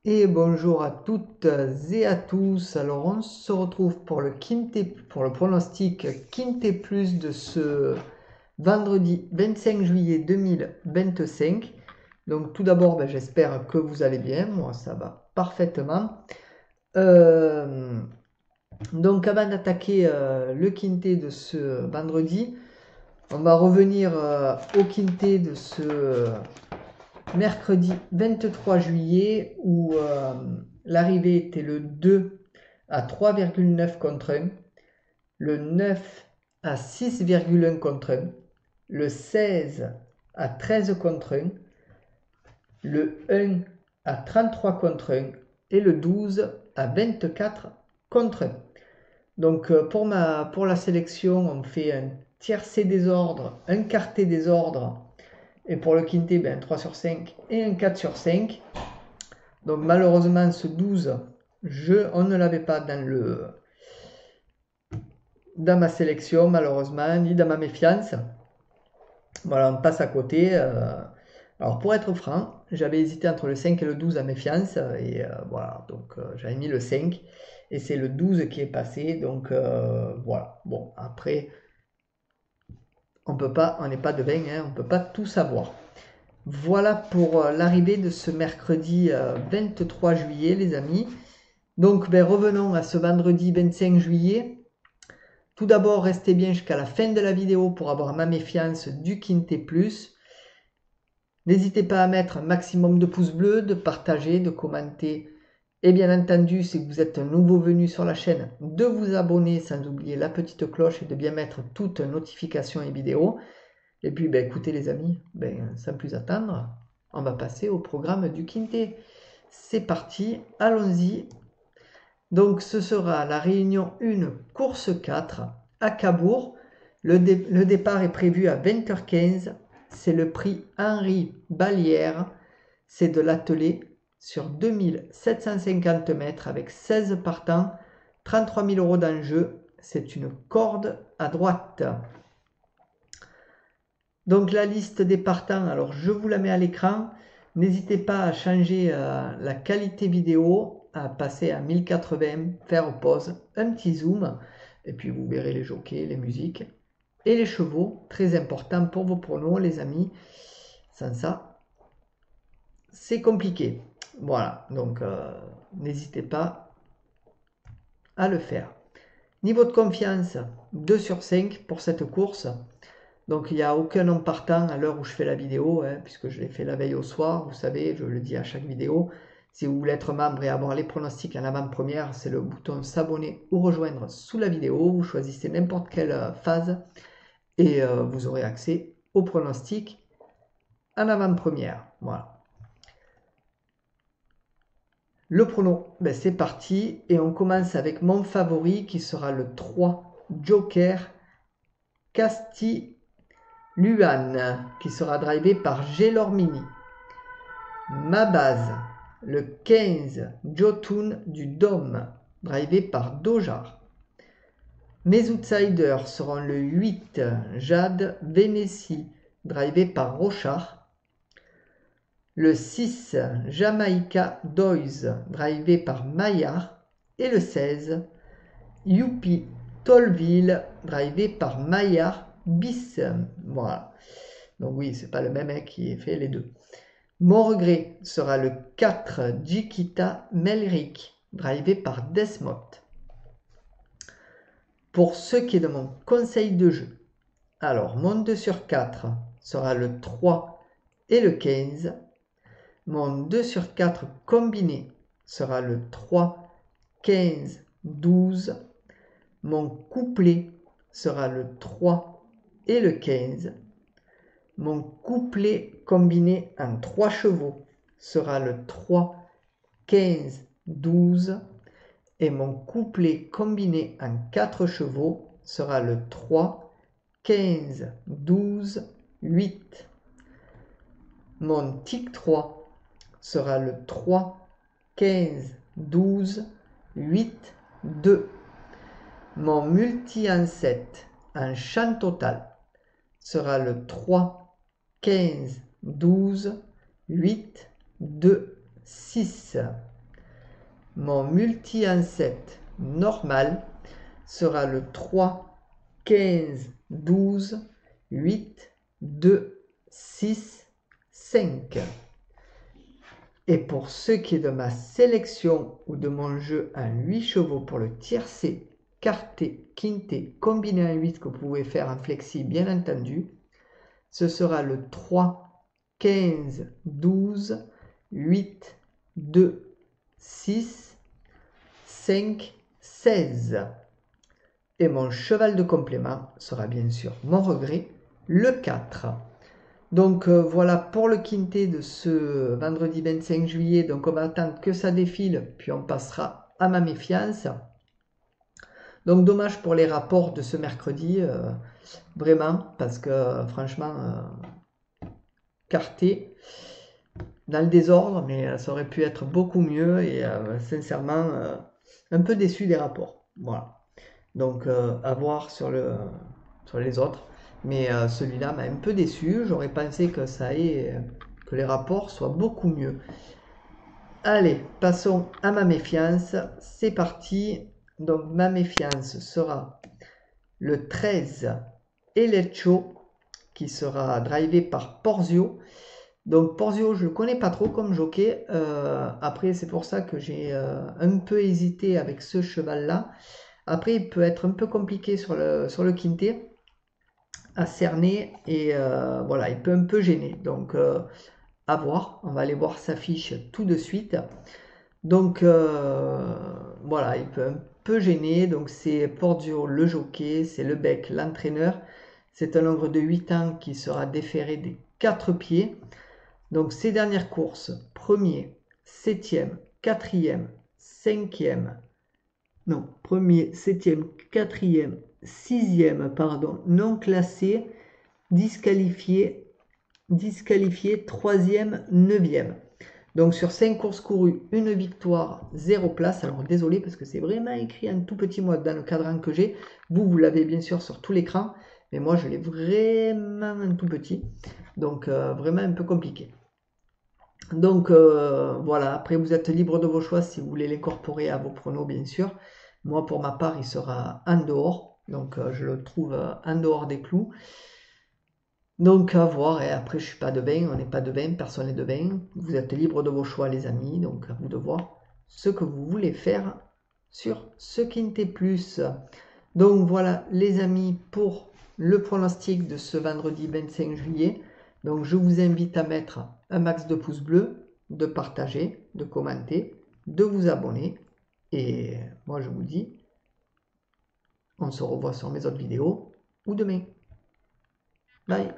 Et bonjour à toutes et à tous. Alors on se retrouve pour le pour le pronostic Quintet Plus de ce vendredi 25 juillet 2025. Donc tout d'abord, j'espère que vous allez bien. Moi, ça va parfaitement. Euh, donc avant d'attaquer le Quintet de ce vendredi, on va revenir au Quintet de ce mercredi 23 juillet où l'arrivée était le 2 à 3,9 contre 1, le 9 à 6,1 contre 1, le 16 à 13 contre 1, le 1 à 33 contre 1 et le 12 à 24 contre 1. Donc pour la sélection, on fait un tiercé désordre, un quartet désordre, et pour le quintet, un 3 sur 5 et un 4 sur 5. Donc malheureusement, ce 12, on ne l'avait pas dans ma sélection, malheureusement, ni dans ma méfiance. Voilà, on passe à côté. Alors pour être franc, j'avais hésité entre le 5 et le 12 à méfiance. Et voilà, donc j'avais mis le 5. Et c'est le 12 qui est passé. Donc voilà. Bon, après, on n'est pas de 20, hein, on ne peut pas tout savoir. Voilà pour l'arrivée de ce mercredi 23 juillet, les amis. Donc, revenons à ce vendredi 25 juillet. Tout d'abord, restez bien jusqu'à la fin de la vidéo pour avoir ma méfiance du Quintet Plus. N'hésitez pas à mettre un maximum de pouces bleus, de partager, de commenter. Et bien entendu, si vous êtes un nouveau venu sur la chaîne, de vous abonner sans oublier la petite cloche et de bien mettre toutes notifications et vidéos. Et puis, écoutez les amis, sans plus attendre, on va passer au programme du Quintet. C'est parti, allons-y. Donc ce sera la réunion 1, course 4 à Cabourg. Le départ est prévu à 20h15. C'est le prix Henri Ballière. C'est de l'attelé sur 2750 mètres avec 16 partants, 33 000 € d'enjeu. C'est une corde à droite. Donc la liste des partants, alors je vous la mets à l'écran. N'hésitez pas à changer la qualité vidéo, à passer à 1080, faire pause, un petit zoom, et puis vous verrez les jockeys, les musiques et les chevaux, très important pour vos pronos les amis. Sans ça, c'est compliqué. Voilà, donc n'hésitez pas à le faire. Niveau de confiance, 2 sur 5 pour cette course. Donc il n'y a aucun nom partant à l'heure où je fais la vidéo, puisque je l'ai fait la veille au soir, vous savez, je le dis à chaque vidéo. Si vous voulez être membre et avoir les pronostics en avant-première, c'est le bouton s'abonner ou rejoindre sous la vidéo. Vous choisissez n'importe quelle phase et vous aurez accès aux pronostics en avant-première. Voilà. Le prono, c'est parti et on commence avec mon favori qui sera le 3 Joker Casti Luan, qui sera drivé par Gelormini. Ma base, le 15 Jotun du Dôme, drivé par Dojar. Mes outsiders seront le 8 Jade Vénétie, drivé par Rochard. Le 6 Jamaïca Doise, drivé par Maillard. Et le 16 Youpi Tollville, drivé par Maillard bis. Voilà. Donc oui, c'est pas le même qui fait les deux. Mon regret sera le 4 Jikita Melrick, drivé par Desmott. Pour ce qui est de mon conseil de jeu, alors mon 2 sur 4 sera le 3 et le 15. Mon 2 sur 4 combiné sera le 3, 15, 12. Mon couplet sera le 3 et le 15. Mon couplet combiné en 3 chevaux sera le 3, 15, 12. Et mon couplet combiné en 4 chevaux sera le 3, 15, 12, 8. Mon tic 3 sera le 3, 15, 12, 8, 2. Mon multi en 7 en chant total sera le 3, 15, 12, 8, 2, 6. mon multi en 7 normal sera le 3, 15, 12, 8, 2, 6, 5. Et pour ce qui est de ma sélection ou de mon jeu en 8 chevaux pour le tiercé, quarté, quinté, combiné en 8 que vous pouvez faire en flexi bien entendu, ce sera le 3, 15, 12, 8, 2, 6, 5, 16. Et mon cheval de complément sera bien sûr mon regret, le 4. Donc voilà pour le quintet de ce vendredi 25 juillet. Donc on va attendre que ça défile, puis on passera à ma méfiance. Donc dommage pour les rapports de ce mercredi, vraiment, parce que franchement, carté dans le désordre, mais ça aurait pu être beaucoup mieux et sincèrement, un peu déçu des rapports. Voilà. Donc à voir sur les autres. Mais celui-là m'a un peu déçu. J'aurais pensé que que les rapports soient beaucoup mieux. Allez, passons à ma méfiance. C'est parti. Donc ma méfiance sera le 13 Elecho qui sera drivé par Porzio. Donc Porzio, je ne le connais pas trop comme jockey. Après, c'est pour ça que j'ai un peu hésité avec ce cheval-là. Après, il peut être un peu compliqué sur le quintet à cerner et voilà, il peut un peu gêner. Donc, à voir. On va aller voir sa fiche tout de suite. Donc, voilà, il peut un peu gêner. Donc, c'est Porzio le jockey, c'est Lebec l'entraîneur. C'est un ogre de 8 ans qui sera déféré des 4 pieds. Donc, ces dernières courses, premier, 7e, 4e, 5e, non, premier, 7e, 4e, 6e, pardon, non classé, disqualifié, 3e, 9e. Donc sur 5 courses courues, une victoire, 0 place. Alors désolé parce que c'est vraiment écrit en tout petit moi dans le cadran que j'ai. Vous l'avez bien sûr sur tout l'écran, mais moi je l'ai vraiment en tout petit. Donc vraiment un peu compliqué. Donc voilà, après vous êtes libre de vos choix si vous voulez l'incorporer à vos pronos bien sûr. Moi pour ma part il sera en dehors, donc je le trouve en dehors des clous. Donc à voir, et après je suis pas de bain, on n'est pas de bain, personne n'est de bain. Vous êtes libre de vos choix les amis, donc à vous de voir ce que vous voulez faire sur ce Quintet Plus. Donc voilà les amis pour le pronostic de ce vendredi 25 juillet. Donc je vous invite à mettre un max de pouces bleus, de partager, de commenter, de vous abonner. Et moi je vous dis, on se revoit sur mes autres vidéos ou demain. Bye.